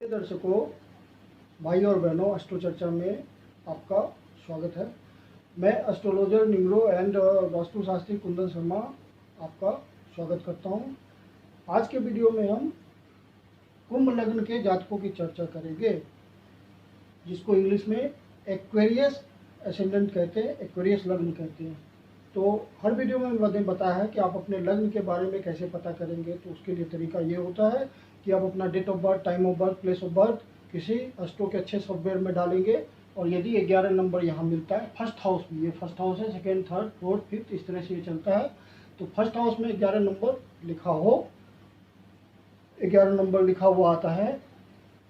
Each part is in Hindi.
दर्शकों, भाई और बहनों, एस्ट्रो चर्चा में आपका स्वागत है। मैं एस्ट्रोलॉजर निम्रो एंड वास्तुशास्त्री कुंदन शर्मा आपका स्वागत करता हूं। आज के वीडियो में हम कुंभ लग्न के जातकों की चर्चा करेंगे, जिसको इंग्लिश में एक्वेरियस एसेंडेंट कहते हैं, एक्वेरियस लग्न कहते हैं। तो हर वीडियो में मैंने बताया है कि आप अपने लग्न के बारे में कैसे पता करेंगे। तो उसके लिए तरीका ये होता है कि आप अपना date of birth, time of birth, place of birth किसी एस्ट्रो के अच्छे सॉफ्टवेयर में डालेंगे, और यदि 11 नंबर यहाँ मिलता है, फर्स्ट हाउस में, ये फर्स्ट हाउस है, सेकेंड, थर्ड, फोर्थ, फिफ्थ, इस तरह से ये चलता है। तो फर्स्ट हाउस में 11 नंबर लिखा हो, 11 नंबर लिखा हुआ आता है,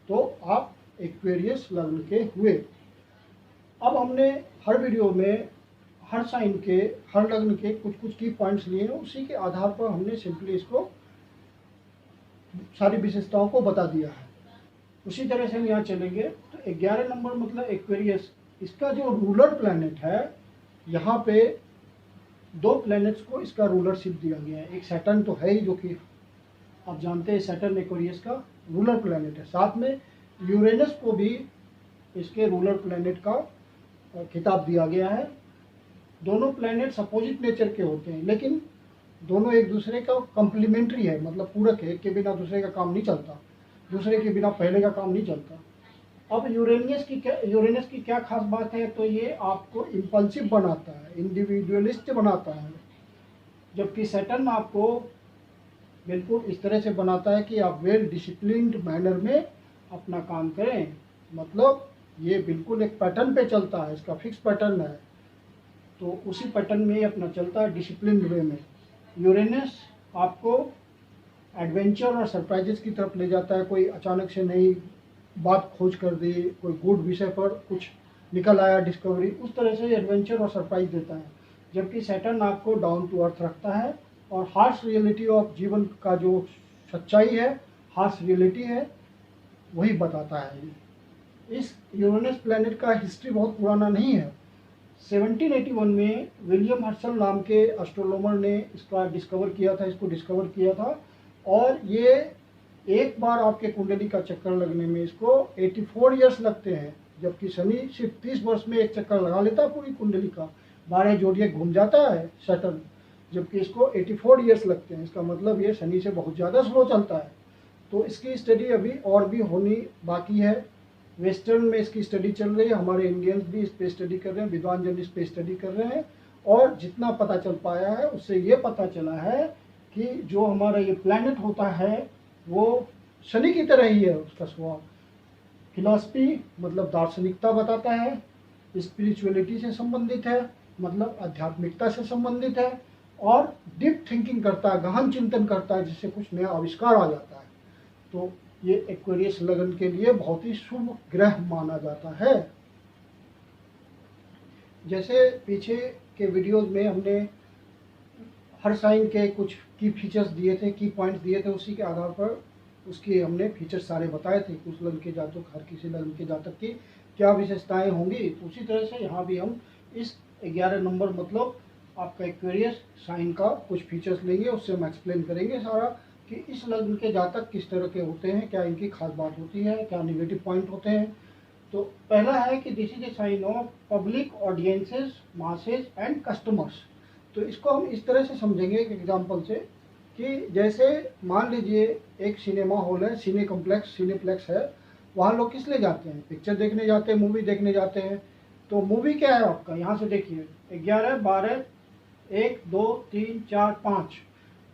तो आप एक्वेरियस लग्न के हुए। अब हमने हर वीडियो में हर साइन के, हर लग्न के कुछ कुछ की पॉइंट्स लिए हैं, उसी के आधार पर हमने सिंपली इसको सारी विशेषताओं को बता दिया है। उसी तरह से हम यहाँ चलेंगे। तो 11 नंबर मतलब एक्वेरियस, इसका जो रूलर प्लैनेट है, यहाँ पे दो प्लैनेट्स को इसका रूलरशिप दिया गया है। एक सैटर्न तो है ही, जो कि आप जानते हैं सैटर्न एक्वेरियस का रूलर प्लैनेट है। साथ में यूरेनस को भी इसके रूलर प्लैनेट का खिताब दिया गया है। दोनों प्लैनेट्स अपोजिट नेचर के होते हैं, लेकिन दोनों एक दूसरे का कम्प्लीमेंट्री है, मतलब पूरक है। एक के बिना दूसरे का काम नहीं चलता, दूसरे के बिना पहले का काम नहीं चलता। अब यूरेनस की क्या खास बात है, तो ये आपको इम्पल्सिव बनाता है, इंडिविजुअलिस्ट बनाता है, जबकि सैटर्न आपको बिल्कुल इस तरह से बनाता है कि आप वेल डिसिप्लिन्ड मैनर में अपना काम करें। मतलब ये बिल्कुल एक पैटर्न पे चलता है, इसका फिक्स पैटर्न है, तो उसी पैटर्न में ये अपना चलता है, डिसिप्लिन्ड वे में। यूरेनस आपको एडवेंचर और सरप्राइजेस की तरफ ले जाता है। कोई अचानक से नई बात खोज कर दी, कोई गुड विषय पर कुछ निकल आया, डिस्कवरी, उस तरह से एडवेंचर और सरप्राइज देता है। जबकि सैटर्न आपको डाउन टू अर्थ रखता है और हार्श रियलिटी ऑफ जीवन का जो सच्चाई है, हार्श रियलिटी है, वही बताता है। इस यूरेनस प्लैनेट का हिस्ट्री बहुत पुराना नहीं है। 1781 में विलियम हर्सल नाम के एस्ट्रोनॉमर ने इसका डिस्कवर किया था, इसको डिस्कवर किया था। और ये एक बार आपके कुंडली का चक्कर लगने में इसको 84 ईयर्स लगते हैं, जबकि शनि सिर्फ 30 वर्ष में एक चक्कर लगा लेता है पूरी कुंडली का। 12 जोड़ियाँ घूम जाता है सैटर्न, जबकि इसको 84 ईयर्स लगते हैं। इसका मतलब ये शनि से बहुत ज़्यादा स्लो चलता है। तो इसकी स्टडी अभी और भी होनी बाकी है। वेस्टर्न में इसकी स्टडी चल रही है, हमारे इंडियंस भी इस पे स्टडी कर रहे हैं, विद्वान जन इस पे स्टडी कर रहे हैं। और जितना पता चल पाया है उससे ये पता चला है कि जो हमारा ये प्लैनेट होता है वो शनि की तरह ही है, उसका स्वभाव। फिलॉसफी मतलब दार्शनिकता बताता है, स्पिरिचुअलिटी से संबंधित है, मतलब आध्यात्मिकता से संबंधित है, और डीप थिंकिंग करता है, गहन चिंतन करता है, जिससे कुछ नया आविष्कार आ जाता है। तो ये एक्वेरियस लग्न के लिए बहुत ही शुभ ग्रह माना जाता है। जैसे पीछे के वीडियोज में हमने हर साइन के कुछ की फीचर्स दिए थे, की पॉइंट्स दिए थे, उसी के आधार पर उसके हमने फीचर्स सारे बताए थे कि उस लग्न के जातक, हर किसी लग्न के जातक की क्या विशेषताएं होंगी। तो उसी तरह से यहाँ भी हम इस 11 नंबर मतलब आपका एक्वेरियस साइन का कुछ फीचर्स लेंगे, उससे हम एक्सप्लेन करेंगे सारा कि इस लग्न के जातक किस तरह के होते हैं, क्या इनकी खास बात होती है, क्या नेगेटिव पॉइंट होते हैं। तो पहला है कि this is a sign of public audiences, masses and customers. तो इसको हम इस तरह से समझेंगे एक एग्जांपल से, कि जैसे मान लीजिए एक सिनेमा हॉल है, सिनेप्लेक्स है, वहाँ लोग किस लिए जाते हैं? पिक्चर देखने जाते हैं, मूवी देखने जाते हैं। तो मूवी क्या है आपका, यहाँ से देखिए 11, 12, 1, 2, 3, 4, 5।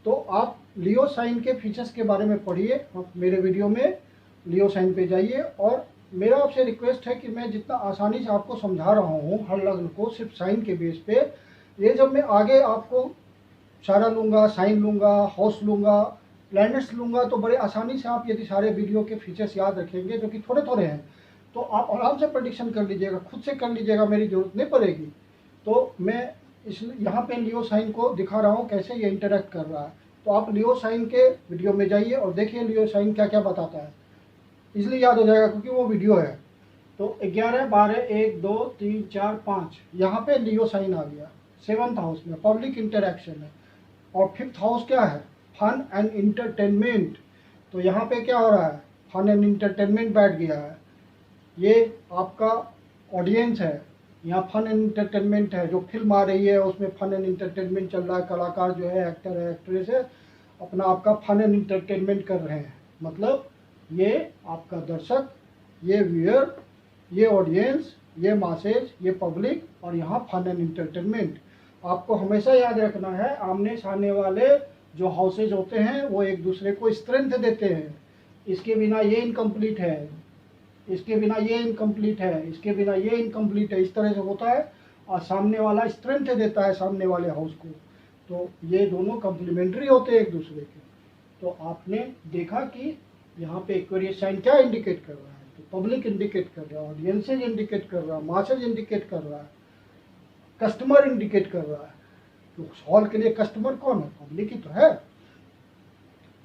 तो आप लियो साइन के फीचर्स के बारे में पढ़िए, आप मेरे वीडियो में लियो साइन पे जाइए। और मेरा आपसे रिक्वेस्ट है कि मैं जितना आसानी से आपको समझा रहा हूँ हर लग्न को सिर्फ साइन के बेस पे, ये जब मैं आगे आपको सारा लूँगा, साइन लूँगा, हाउस लूँगा, प्लैनेट्स लूँगा, तो बड़े आसानी से आप यदि सारे वीडियो के फीचर्स याद रखेंगे, जो कि थोड़े थोड़े हैं, तो आप आराम से प्रेडिक्शन कर लीजिएगा, खुद से कर लीजिएगा, मेरी ज़रूरत नहीं पड़ेगी। तो मैं यहाँ पे लियो साइन को दिखा रहा हूँ कैसे ये इंटरेक्ट कर रहा है। तो आप लियो साइन के वीडियो में जाइए और देखिए लियो साइन क्या क्या बताता है, इसलिए याद हो जाएगा क्योंकि वो वीडियो है। तो 11, 12, 1, 2, 3, 4, 5 यहाँ पे लियो साइन आ गया। 7th हाउस में पब्लिक इंटरेक्शन है। और 5th हाउस क्या है? Fun and entertainment. तो यहाँ पे क्या हो रहा है? फन एंड इंटरटेनमेंट बैठ गया है। ये आपका ऑडियंस है, यहाँ फन एंड इंटरटेनमेंट है। जो फिल्म आ रही है उसमें फन एंड इंटरटेनमेंट चल रहा है, कलाकार जो है, एक्टर है, एक्ट्रेस है, अपना आपका फन एंड इंटरटेनमेंट कर रहे हैं। मतलब ये आपका दर्शक, ये व्यूअर, ये ऑडियंस, ये मासेज, ये पब्लिक, और यहाँ फन एंड इंटरटेनमेंट। आपको हमेशा याद रखना है, आमने सामने वाले जो हाउसेज होते हैं वो एक दूसरे को स्ट्रेंथ देते हैं। इसके बिना ये इनकम्प्लीट है, इसके बिना ये इनकम्प्लीट है, इसके बिना ये इनकम्प्लीट है, इस तरह से होता है। और सामने वाला स्ट्रेंथ देता है सामने वाले हाउस को, तो ये दोनों कम्प्लीमेंट्री होते हैं एक दूसरे के। तो आपने देखा कि यहाँ पे एक्वेरियस साइन क्या इंडिकेट कर रहा है, तो पब्लिक इंडिकेट कर रहा है, ऑडियंसेज इंडिकेट कर रहा है, मासेज इंडिकेट कर रहा है, कस्टमर इंडिकेट कर रहा है। तो हॉल के लिए कस्टमर कौन है? पब्लिक ही तो है।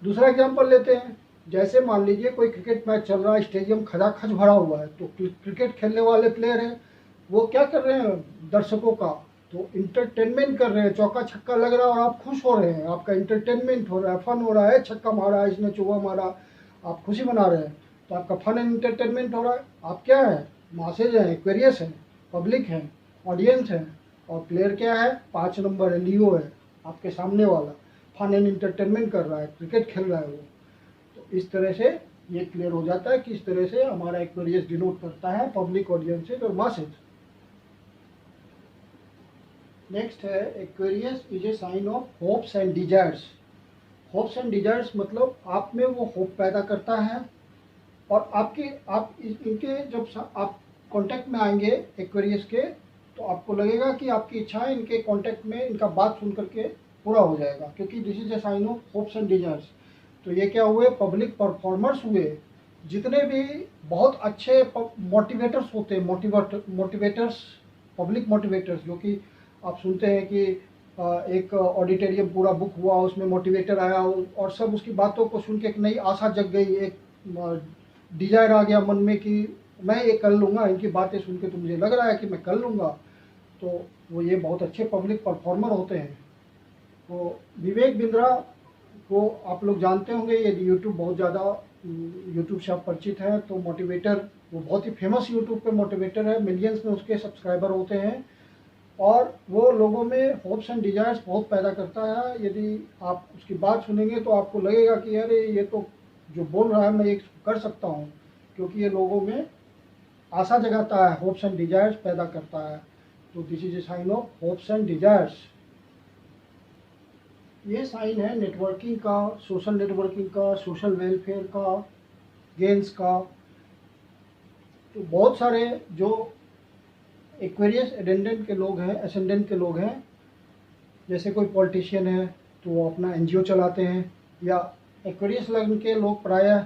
दूसरा एग्जांपल लेते हैं, जैसे मान लीजिए कोई क्रिकेट मैच चल रहा है, स्टेडियम खचाखच भरा हुआ है, तो क्रिकेट खेलने वाले प्लेयर हैं वो क्या कर रहे हैं? दर्शकों का तो इंटरटेनमेंट कर रहे हैं, चौका छक्का लग रहा है और आप खुश हो रहे हैं, आपका इंटरटेनमेंट हो रहा है, फन हो रहा है, छक्का मारा, इसने चौका मारा, आप खुशी मना रहे हैं, तो आपका फन एंड इंटरटेनमेंट हो रहा है। आप क्या है? मासेज हैं, एक्वेरियस हैं, पब्लिक हैं, ऑडियंस हैं, और प्लेयर क्या है? 5 नंबर है, लियो है, आपके सामने वाला फन एंड इंटरटेनमेंट कर रहा है, क्रिकेट खेल रहा है वो। तो इस तरह से ये क्लियर हो जाता है कि इस तरह से हमारा एक्वेरियस डिनोट करता है पब्लिक, ऑडियंसेज और मासेज। नेक्स्ट है, Aquarius is a sign of hopes and desires. Hopes and desires मतलब आप में वो होप पैदा करता है, और इनके जब आप कांटेक्ट में आएंगे एक्वेरियस के, तो आपको लगेगा कि आपकी इच्छाएं इनके कांटेक्ट में, इनका बात सुन करके पूरा हो जाएगा, क्योंकि this is a sign of hopes and desires. तो ये क्या हुए? पब्लिक परफॉर्मर्स हुए, जितने भी बहुत अच्छे मोटिवेटर्स होते हैं, मोटिवेटर्स, पब्लिक मोटिवेटर्स, जो कि आप सुनते हैं कि एक ऑडिटोरियम पूरा बुक हुआ, उसमें मोटिवेटर आया और सब उसकी बातों को सुन के एक नई आशा जग गई, एक डिजायर आ गया मन में कि मैं ये कर लूँगा, इनकी बातें सुन के तो मुझे लग रहा है कि मैं कर लूँगा। तो वो ये बहुत अच्छे पब्लिक परफॉर्मर होते हैं। तो विवेक बिंद्रा को आप लोग जानते होंगे, ये यूट्यूब बहुत ज़्यादा, यूट्यूब से आप परिचित हैं, तो मोटिवेटर, वो बहुत ही फेमस यूट्यूब पे मोटिवेटर है, मिलियंस में उसके सब्सक्राइबर होते हैं, और वो लोगों में होप्स एंड डिजायर्स बहुत पैदा करता है। यदि आप उसकी बात सुनेंगे तो आपको लगेगा कि अरे ये तो जो बोल रहा है मैं ये कर सकता हूँ, क्योंकि ये लोगों में आशा जगाता है, होप्स एंड डिजायर्स पैदा करता है। तो this is a sign of hopes and desires. ये साइन है नेटवर्किंग का, सोशल नेटवर्किंग का, सोशल वेलफेयर का, गेंस का। तो बहुत सारे जो एक्वेरियस एडेंडेंट के लोग हैं, एसेंडेंट के लोग हैं, जैसे कोई पॉलिटिशियन है तो वो अपना एनजीओ चलाते हैं, या एक्वेरियस लग्न के लोग प्रायः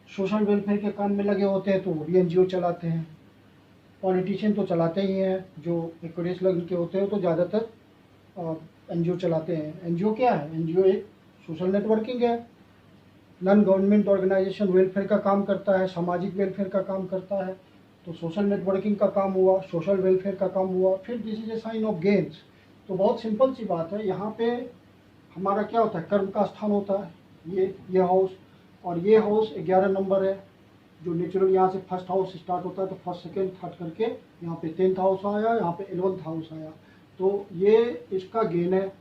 सोशल वेलफेयर के काम में लगे होते हैं तो वो भी एनजीओ चलाते हैं। पॉलिटिशियन तो चलाते ही हैं, जो एक्वेरियस लग्न के होते हैं तो ज़्यादातर एनजीओ चलाते हैं। एनजीओ क्या है? एनजीओ एक सोशल नेटवर्किंग है, नॉन गवर्नमेंट ऑर्गेनाइजेशन वेलफेयर का काम करता है, सामाजिक वेलफेयर का काम करता है। तो सोशल नेटवर्किंग का काम हुआ, सोशल वेलफेयर का काम हुआ, फिर this is a sign of gains. तो बहुत सिंपल सी बात है, यहाँ पे हमारा क्या होता है? कर्म का स्थान होता है, ये हाउस, और ये हाउस 11 नंबर है, जो नेचुरल यहाँ से फर्स्ट हाउस स्टार्ट होता है, तो फर्स्ट सेकेंड थर्ड करके यहाँ पे 10th हाउस आया, यहाँ पे 11th हाउस आया, तो ये इसका गेन है।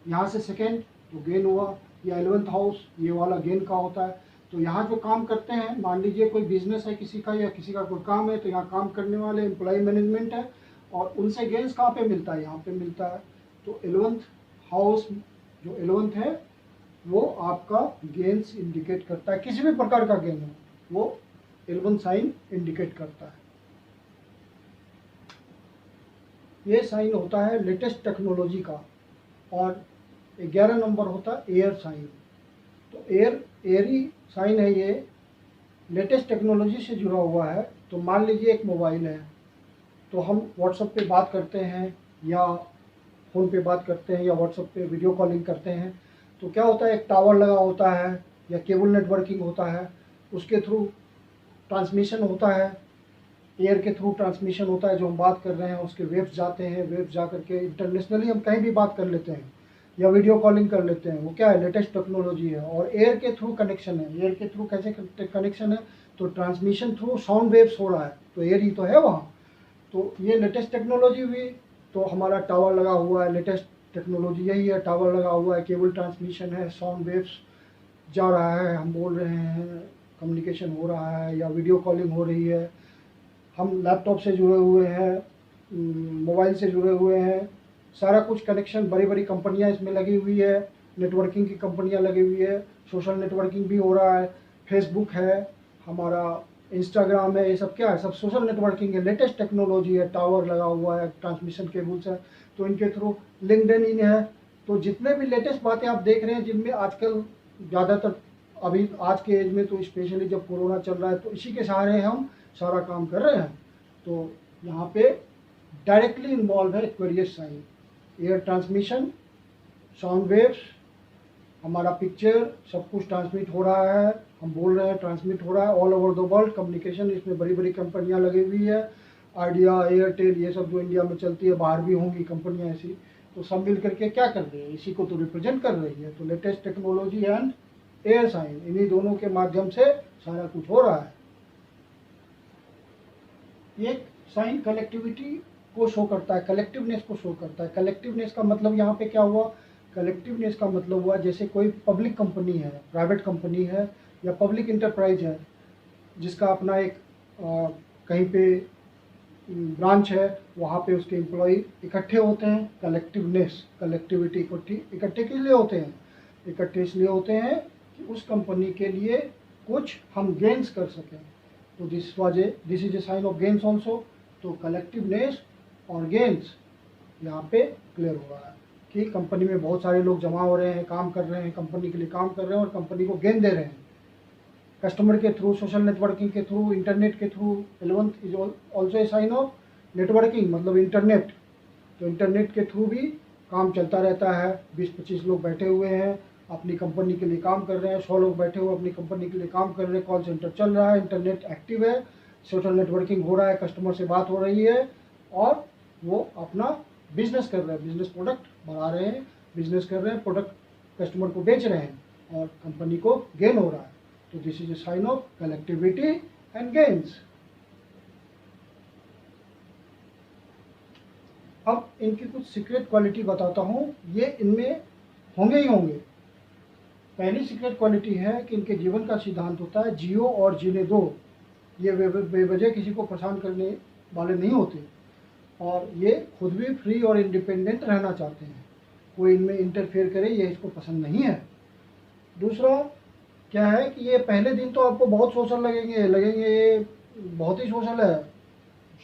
यहाँ से सेकेंड तो गेन हुआ, या 11th हाउस ये वाला गेन का होता है। तो यहाँ जो काम करते हैं, मान लीजिए कोई बिजनेस है किसी का, या किसी का कोई काम है, तो यहाँ काम करने वाले एम्प्लॉय मैनेजमेंट है, और उनसे गेन्स कहाँ पे मिलता है? यहाँ पे मिलता है। तो 11th हाउस जो 11th है वो आपका गेन्स इंडिकेट करता है, किसी भी प्रकार का गेन हो वो 11 साइन इंडिकेट करता है। ये साइन होता है लेटेस्ट टेक्नोलॉजी का, और 11 नंबर होता है एयर साइन। तो एयरी साइन है, ये लेटेस्ट टेक्नोलॉजी से जुड़ा हुआ है। तो मान लीजिए एक मोबाइल है, तो हम व्हाट्सएप पे बात करते हैं, या फ़ोन पे बात करते हैं, या व्हाट्सएप पे वीडियो कॉलिंग करते हैं, तो क्या होता है? एक टावर लगा होता है, या केबल नेटवर्किंग होता है, उसके थ्रू ट्रांसमिशन होता है, एयर के थ्रू ट्रांसमिशन होता है। जो हम बात कर रहे हैं उसके वेव्स जाते हैं, वेव्स जा करके इंटरनेशनली हम कहीं भी बात कर लेते हैं। या वीडियो कॉलिंग कर लेते हैं, वो क्या है, लेटेस्ट टेक्नोलॉजी है। और एयर के थ्रू कनेक्शन है। एयर के थ्रू कैसे कनेक्शन है, तो ट्रांसमिशन थ्रू साउंड वेव्स हो रहा है, तो एयर ही तो है वहाँ। तो ये लेटेस्ट टेक्नोलॉजी हुई। तो हमारा टावर लगा हुआ है, लेटेस्ट टेक्नोलॉजी यही है, टावर लगा हुआ है, केबल ट्रांसमिशन है, साउंड वेव्स जा रहा है, हम बोल रहे हैं, कम्युनिकेशन हो रहा है या वीडियो कॉलिंग हो रही है, हम लैपटॉप से जुड़े हुए हैं, मोबाइल से जुड़े हुए हैं, सारा कुछ कनेक्शन, बड़ी बड़ी कंपनियां इसमें लगी हुई है, नेटवर्किंग की कंपनियां लगी हुई है, सोशल नेटवर्किंग भी हो रहा है, फेसबुक है, हमारा इंस्टाग्राम है, ये सब क्या है, सब सोशल नेटवर्किंग है, लेटेस्ट टेक्नोलॉजी है, टावर लगा हुआ है, ट्रांसमिशन केबल्स है, तो इनके थ्रू लिंक्डइन इन है। तो जितने भी लेटेस्ट बातें आप देख रहे हैं, जिनमें आजकल ज़्यादातर अभी आज के एज में, तो स्पेशली जब कोरोना चल रहा है, तो इसी के सहारे हम सारा काम कर रहे हैं। तो यहाँ पे डायरेक्टली इन्वॉल्व है Aquarius sign, air transmission, sound waves, हमारा पिक्चर, सब कुछ ट्रांसमिट हो रहा है, हम बोल रहे हैं ट्रांसमिट हो रहा है all over the world. Communication इसमें बड़ी बड़ी कंपनियां लगी हुई है, आइडिया, एयरटेल, ये सब जो इंडिया में चलती है, बाहर भी होंगी कंपनियां ऐसी, तो सब मिल करके क्या कर रही है, इसी को तो रिप्रेजेंट कर रही है। तो latest technology and air sign, इन्हीं दोनों के माध्यम से सारा कुछ हो रहा है। एक साइन कलेक्टिविटी को शो करता है, कलेक्टिवनेस को शो करता है। कलेक्टिवनेस का मतलब यहाँ पे क्या हुआ, कलेक्टिवनेस का मतलब हुआ जैसे कोई पब्लिक कंपनी है, प्राइवेट कंपनी है या पब्लिक इंटरप्राइज है, जिसका अपना एक कहीं पे ब्रांच है, वहाँ पे उसके एम्प्लॉय इकट्ठे होते हैं। कलेक्टिवनेस, कलेक्टिविटी, इकट्ठे किस लिए होते हैं, इकट्ठे इसलिए होते हैं कि उस कंपनी के लिए कुछ हम गेन्स कर सकें। तो this is a sign of gains also. तो कलेक्टिवनेस और गेन्स यहाँ पे क्लियर हो रहा है कि कंपनी में बहुत सारे लोग जमा हो रहे हैं, काम कर रहे हैं, कंपनी के लिए काम कर रहे हैं और कंपनी को गेन दे रहे हैं, कस्टमर के थ्रू, सोशल नेटवर्किंग के थ्रू, इंटरनेट के through. 11th is also a sign of networking, मतलब इंटरनेट। तो इंटरनेट के थ्रू भी काम चलता रहता है। 20-25 लोग बैठे हुए हैं, अपनी कंपनी के लिए काम कर रहे हैं, 100 लोग बैठे हुए अपनी कंपनी के लिए काम कर रहे हैं, कॉल सेंटर चल रहा है, इंटरनेट एक्टिव है, सोशल नेटवर्किंग हो रहा है, कस्टमर से बात हो रही है और वो अपना बिजनेस कर रहे हैं, बिजनेस प्रोडक्ट बढ़ा रहे हैं, बिजनेस कर रहे हैं, प्रोडक्ट कस्टमर को बेच रहे हैं और कंपनी को गेन हो रहा है। तो this is a sign of collectivity and gains. अब इनकी कुछ सीक्रेट क्वालिटी बताता हूँ, ये इनमें होंगे ही होंगे। पहली सीक्रेट क्वालिटी है कि इनके जीवन का सिद्धांत होता है जियो और जीने दो। ये बेवजह किसी को परेशान करने वाले नहीं होते और ये खुद भी फ्री और इंडिपेंडेंट रहना चाहते हैं, कोई इनमें इंटरफेयर करे ये इसको पसंद नहीं है। दूसरा क्या है कि ये पहले दिन तो आपको बहुत सोशल लगेंगे ये बहुत ही सोशल है,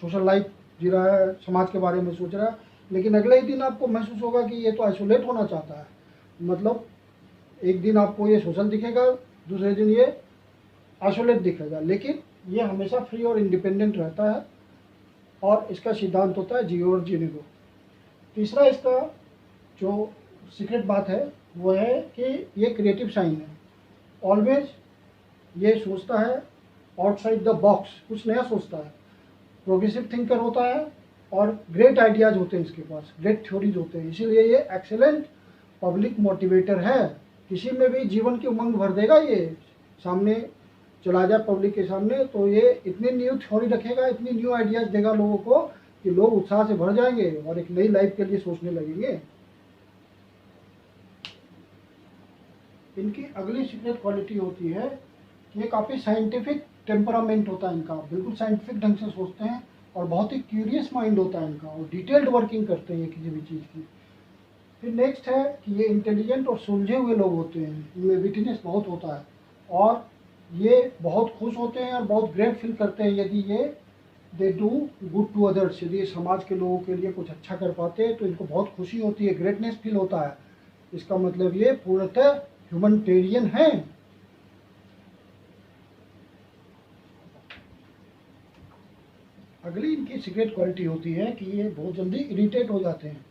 सोशल लाइफ जी रहा है, समाज के बारे में सोच रहा है, लेकिन अगले ही दिन आपको महसूस होगा कि ये तो आइसोलेट होना चाहता है। मतलब एक दिन आपको ये सोशल दिखेगा, दूसरे दिन ये आइसोलेट दिखेगा, लेकिन ये हमेशा फ्री और इंडिपेंडेंट रहता है और इसका सिद्धांत होता है जियो और जीने दो। तीसरा इसका जो सीक्रेट बात है वो है कि ये क्रिएटिव साइन है, ऑलवेज ये सोचता है आउटसाइड द बॉक्स, कुछ नया सोचता है, प्रोग्रेसिव थिंकर होता है और ग्रेट आइडियाज़ होते हैं इसके पास, ग्रेट थ्योरीज होते हैं, इसीलिए ये एक्सेलेंट पब्लिक मोटिवेटर है। किसी में भी जीवन की उमंग भर देगा, ये सामने चला जाए पब्लिक के सामने तो ये इतनी न्यू थ्योरी रखेगा, इतनी न्यू आइडियाज़ देगा लोगों को कि लोग उत्साह से भर जाएंगे और एक नई लाइफ के लिए सोचने लगेंगे। इनकी अगली सीक्रेट क्वालिटी होती है कि ये काफ़ी साइंटिफिक टेम्परामेंट होता है इनका, बिल्कुल साइंटिफिक ढंग से सोचते हैं और बहुत ही क्यूरियस माइंड होता है इनका और डिटेल्ड वर्किंग करते हैं किसी भी चीज़ की। फिर नेक्स्ट है कि ये इंटेलिजेंट और सुलझे हुए लोग होते हैं, इनमें विटीनेस बहुत होता है और ये बहुत खुश होते हैं और बहुत ग्रेट फील करते हैं यदि ये they do good to others, यदि समाज के लोगों के लिए कुछ अच्छा कर पाते हैं तो इनको बहुत खुशी होती है, ग्रेटनेस फील होता है। इसका मतलब ये पूर्णतः ह्यूमनिटेरियन है। अगली इनकी सीक्रेट क्वालिटी होती है कि ये बहुत जल्दी इरिटेट हो जाते हैं।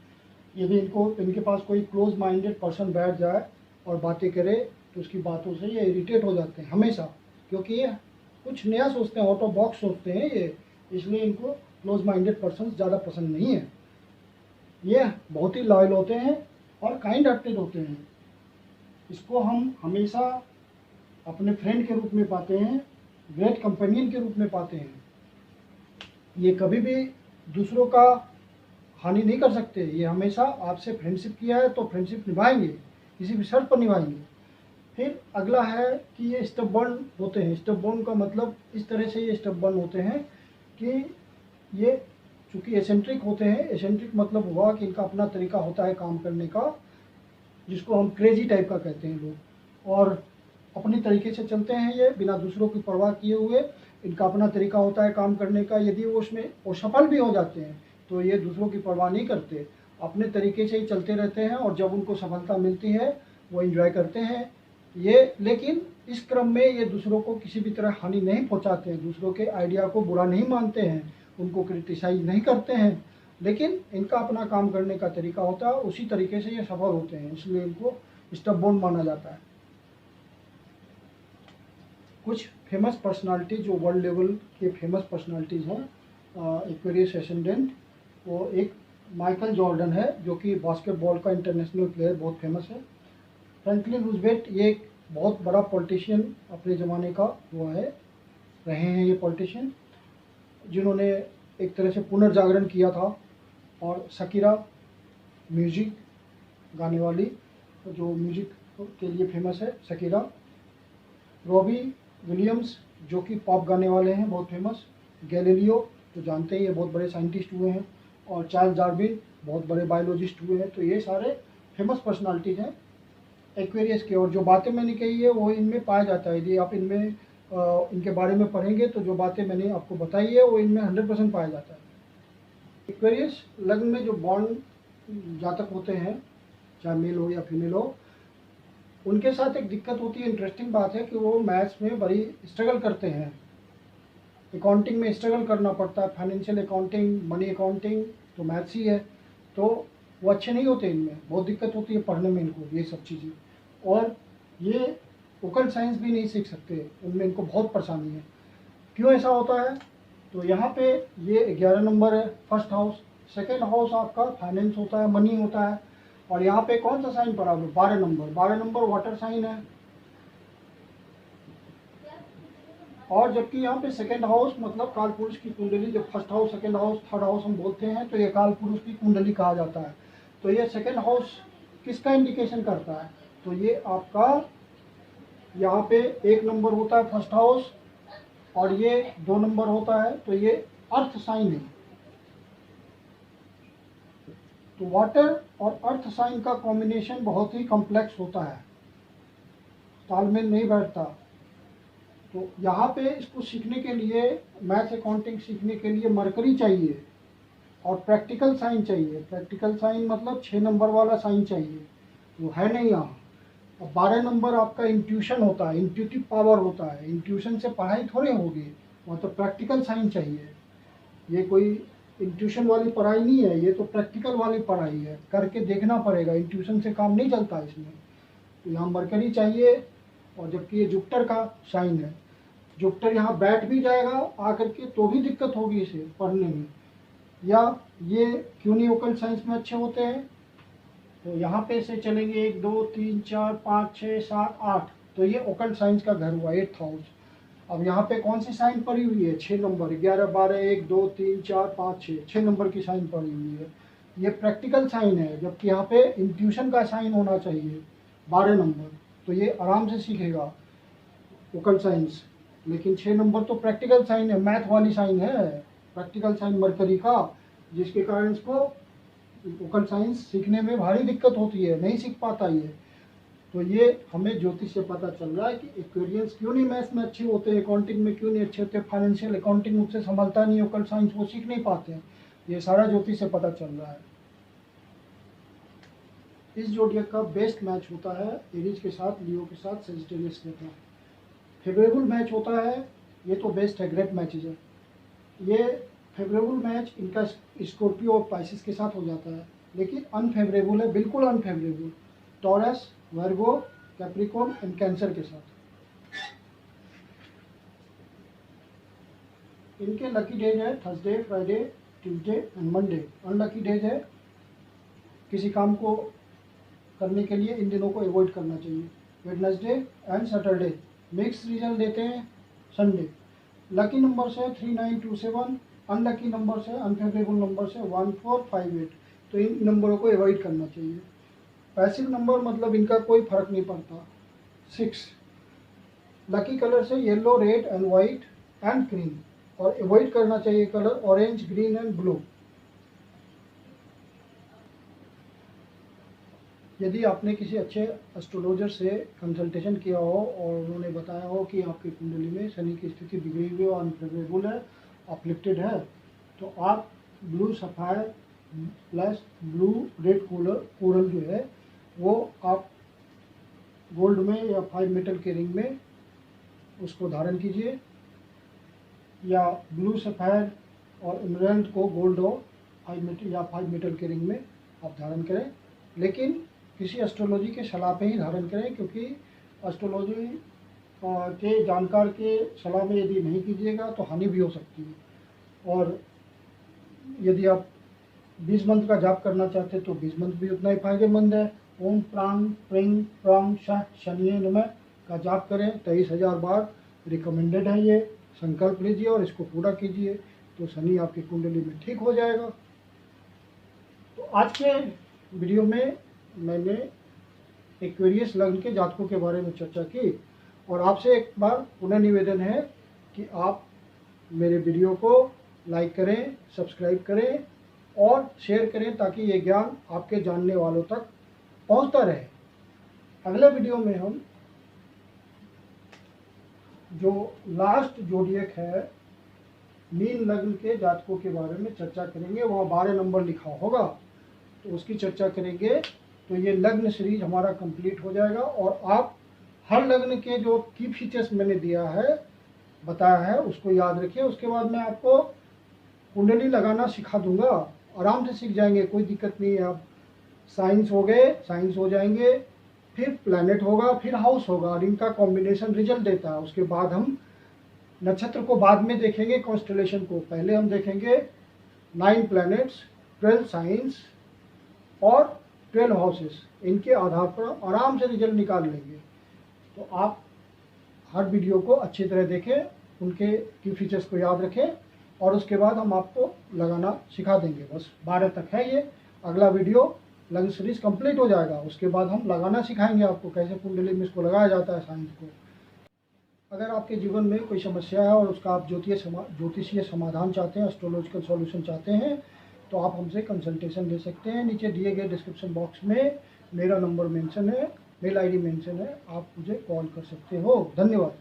यदि इनके पास कोई क्लोज माइंडेड पर्सन बैठ जाए और बातें करे तो उसकी बातों से ये इरिटेट हो जाते हैं हमेशा, क्योंकि ये कुछ नया सोचते हैं, आउट ऑफ बॉक्स सोचते हैं ये, इसलिए इनको क्लोज माइंडेड पर्सन ज़्यादा पसंद नहीं है। ये बहुत ही लॉयल होते हैं और काइंड हार्टेड होते हैं। इसको हम हमेशा अपने फ्रेंड के रूप में पाते हैं, ग्रेट कंपेनियन के रूप में पाते हैं। ये कभी भी दूसरों का हानि नहीं कर सकते। ये हमेशा आपसे फ्रेंडशिप किया है तो फ्रेंडशिप निभाएंगे, किसी भी शर्त पर निभाएंगे। फिर अगला है कि ये स्टबबर्न होते हैं। स्टबबर्न का मतलब इस तरह से ये स्टबबर्न होते हैं कि ये चूँकि एसेंट्रिक होते हैं। एसेंट्रिक मतलब हुआ कि इनका अपना तरीका होता है काम करने का, जिसको हम क्रेजी टाइप का कहते हैं लोग, और अपनी तरीके से चलते हैं ये बिना दूसरों की परवाह किए हुए। इनका अपना तरीका होता है काम करने का। यदि वो उसमें वो सफल भी हो जाते हैं तो ये दूसरों की परवाह नहीं करते, अपने तरीके से ही चलते रहते हैं, और जब उनको सफलता मिलती है वो एंजॉय करते हैं ये। लेकिन इस क्रम में ये दूसरों को किसी भी तरह हानि नहीं पहुंचाते हैं, दूसरों के आइडिया को बुरा नहीं मानते हैं, उनको क्रिटिसाइज नहीं करते हैं, लेकिन इनका अपना काम करने का तरीका होता है, उसी तरीके से ये सफल होते हैं, इसलिए इनको स्टबबोर्न माना जाता है। कुछ फेमस पर्सनालिटी जो वर्ल्ड लेवल के फेमस पर्सनालिटीज़ हैं एक्वेरियस एसेंडेंट, वो एक माइकल जॉर्डन है जो कि बास्केटबॉल का इंटरनेशनल प्लेयर, बहुत फेमस है। फ्रैंकलिन रूजवेल्ट, ये एक बहुत बड़ा पॉलिटिशियन अपने ज़माने का हुआ है, रहे हैं ये पॉलिटिशियन, जिन्होंने एक तरह से पुनर्जागरण किया था। और शकीरा, म्यूजिक गाने वाली, जो म्यूजिक के लिए फेमस है शकीरा। रॉबी विलियम्स जो कि पॉप गाने वाले हैं, बहुत फेमस। गैलीलियो तो जानते ही, ये बहुत बड़े साइंटिस्ट हुए हैं। और चार्ल्स डार्विन बहुत बड़े बायोलॉजिस्ट हुए हैं। तो ये सारे फेमस पर्सनालिटीज़ हैं एक्वेरियस के। और जो बातें मैंने कही है वो इनमें पाया जाता है। यदि आप इनमें इनके बारे में पढ़ेंगे तो जो बातें मैंने आपको बताई है वो इनमें 100% पाया जाता है। एक्वेरियस लग्न में जो बॉन्ड जातक होते हैं, चाहे मेल हो या फीमेल हो, उनके साथ एक दिक्कत होती है। इंटरेस्टिंग बात है कि वो मैथ्स में बड़ी स्ट्रगल करते हैं, अकाउंटिंग में स्ट्रगल करना पड़ता है। फाइनेंशियल अकाउंटिंग, मनी अकाउंटिंग तो मैथ्स ही है, तो वो अच्छे नहीं होते, इनमें बहुत दिक्कत होती है पढ़ने में इनको ये सब चीज़ें। और ये ओकल्ट साइंस भी नहीं सीख सकते, उनमें इनको बहुत परेशानी है। क्यों ऐसा होता है? तो यहाँ पे ये 11 नंबर है, फर्स्ट हाउस। सेकेंड हाउस आपका फाइनेंस होता है, मनी होता है। और यहाँ पे कौन सा साइन पड़ा हुआ है? 12 नंबर। 12 नंबर वाटर साइन है। और जबकि यहाँ पे सेकेंड हाउस मतलब काल पुरुष की कुंडली, जब first house, second house, third house हम बोलते हैं तो ये काल पुरुष की कुंडली कहा जाता है। तो ये सेकेंड हाउस किसका इंडिकेशन करता है? तो ये आपका यहाँ पे 1 नंबर होता है फर्स्ट हाउस, और ये 2 नंबर होता है, तो ये अर्थ साइन है। तो वाटर और अर्थ साइन का कॉम्बिनेशन बहुत ही कॉम्प्लेक्स होता है, तालमेल नहीं बैठता। तो यहाँ पे इसको सीखने के लिए, मैथ अकाउंटिंग सीखने के लिए मरकरी चाहिए और प्रैक्टिकल साइन चाहिए। प्रैक्टिकल साइन मतलब 6 नंबर वाला साइन चाहिए, वो है नहीं यहाँ। और 12 नंबर आपका इंट्यूशन होता है, इंट्यूटिव पावर होता है। इंट्यूशन से पढ़ाई थोड़ी होगी, वहाँ तो प्रैक्टिकल साइन चाहिए। ये कोई इंट्यूशन वाली पढ़ाई नहीं है, ये तो प्रैक्टिकल वाली पढ़ाई है, करके देखना पड़ेगा। इंट्यूशन से काम नहीं चलता इसमें। तो यहाँ मरकरी चाहिए, और जबकि ये जुपिटर का साइन है। जुपिटर यहाँ बैठ भी जाएगा आकर के तो भी दिक्कत होगी इसे पढ़ने में। या ये क्यों नहीं ओकल्ट साइंस में अच्छे होते हैं? तो यहाँ पे से चलेंगे 1 2 3 4 5 6 7 8, तो ये ओकल्ट साइंस का घर हुआ, 8th हाउस। अब यहाँ पे कौन सी साइन पड़ी हुई है? 6 नंबर, 11 12 1 2 3 4 5 6, 6 नंबर की साइन पड़ी हुई है। ये प्रैक्टिकल साइन है, जबकि यहाँ पे इंट्यूशन का साइन होना चाहिए 12 नंबर। तो ये आराम से सीखेगा ओकल्ट साइंस। लेकिन 6 नंबर तो प्रैक्टिकल साइन है, मैथ वाली साइन है, प्रैक्टिकल साइन मरकरी का, जिसके कारण इसको ओकल्ट साइंस सीखने में भारी दिक्कत होती है, नहीं सीख पाता ये। तो ये हमें ज्योतिष से पता चल रहा है कि एक्वेरियंस क्यों नहीं मैथ्स में अच्छे होते, अकाउंटिंग में क्यों नहीं अच्छे होते, फाइनेंशियल अकाउंटिंग उससे संभलता नहीं, ओकल्ट साइंस वो सीख नहीं पाते हैं। ये सारा ज्योतिष से पता चल रहा है। इस जोडियक का बेस्ट मैच होता है एरीज के साथ, लियो के साथ, सेजिटेरियस के साथ। फेवरेबल मैच होता है, ये तो बेस्ट है, ग्रेट मैचेज है। ये फेवरेबल मैच इनका स्कॉर्पियो और पाइसिस के साथ हो जाता है, लेकिन अनफेवरेबल है, बिल्कुल unfavourable taurus, Virgo, Capricorn and cancer के साथ। इनके लकी डेज है Thursday, Friday, Tuesday and Monday. Unlucky days है किसी काम को करने के लिए इन दिनों को अवॉइड करना चाहिए। Wednesday and Saturday mix result देते हैं। संडे लकी नंबर से 3927, अनलकी नंबर से अनफेवरेबल नंबर से 1458, तो इन नंबरों को अवॉइड करना चाहिए। पैसिव नंबर मतलब इनका कोई फर्क नहीं पड़ता। 6 लकी कलर से yellow, red and white and green, और अवॉइड करना चाहिए colour orange, green and blue. यदि आपने किसी अच्छे एस्ट्रोलॉजर से कंसल्टेशन किया हो और उन्होंने बताया हो कि आपकी कुंडली में शनि की स्थिति बिगड़ी हुई और अनफेवरेबल है, अफ्लिक्टेड है, तो आप blue sapphire plus blue red coral जो है वो आप गोल्ड में या 5 मेटल के रिंग में उसको धारण कीजिए, या ब्लू सफ़ायर और इमरल्ड को गोल्ड और 5 मेटल या 5 मेटल के रिंग में आप धारण करें। लेकिन किसी एस्ट्रोलॉजी के सलाह पे ही धारण करें, क्योंकि एस्ट्रोलॉजी के जानकार के सलाह में यदि नहीं कीजिएगा तो हानि भी हो सकती है। और यदि आप 20 मंत्र का जाप करना चाहते हैं तो 20 मंत्र भी उतना ही फायदेमंद है। ओम प्रांग प्रिंग प्रांग शाह शनिये नमः का जाप करें 23,000 बार, रिकमेंडेड है ये। संकल्प लीजिए और इसको पूरा कीजिए तो शनि आपकी कुंडली में ठीक हो जाएगा। तो आज के वीडियो में मैंने एक्वेरियस लग्न के जातकों के बारे में चर्चा की, और आपसे एक बार पुनः निवेदन है कि आप मेरे वीडियो को लाइक करें, सब्सक्राइब करें और शेयर करें, ताकि ये ज्ञान आपके जानने वालों तक पहुंचता रहे। अगले वीडियो में हम जो लास्ट जोडियक है मीन लग्न के जातकों के बारे में चर्चा करेंगे। वहाँ 12 नंबर लिखा होगा तो उसकी चर्चा करेंगे। तो ये लग्न सीरीज हमारा कंप्लीट हो जाएगा, और आप हर लग्न के जो की फीचर्स मैंने दिया है, बताया है, उसको याद रखिए। उसके बाद मैं आपको कुंडली लगाना सिखा दूंगा, आराम से सीख जाएंगे, कोई दिक्कत नहीं है। आप साइंस हो गए, साइंस हो जाएंगे, फिर प्लैनेट होगा, फिर हाउस होगा, और इनका कॉम्बिनेशन रिजल्ट देता है। उसके बाद हम नक्षत्र को बाद में देखेंगे, कॉन्स्टेलेशन को पहले हम देखेंगे। 9 प्लैनेट्स, 12 साइंस और 12 हाउसेस, इनके आधार पर आराम से रिजल्ट निकाल लेंगे। तो आप हर वीडियो को अच्छी तरह देखें, उनके की फीचर्स को याद रखें, और उसके बाद हम आपको लगाना सिखा देंगे। बस 12 तक है ये। अगला वीडियो लग्न सीरीज कंप्लीट हो जाएगा, उसके बाद हम लगाना सिखाएंगे आपको, कैसे कुंडली में इसको लगाया जाता है, साइंस को। अगर आपके जीवन में कोई समस्या है और उसका आप ज्योतिषीय समाधान चाहते हैं, एस्ट्रोलॉजिकल सॉल्यूशन चाहते हैं, तो आप हमसे कंसल्टेशन ले सकते हैं। नीचे दिए गए डिस्क्रिप्शन बॉक्स में मेरा नंबर मेंशन है, मेल आईडी मेंशन है, आप मुझे कॉल कर सकते हो। धन्यवाद।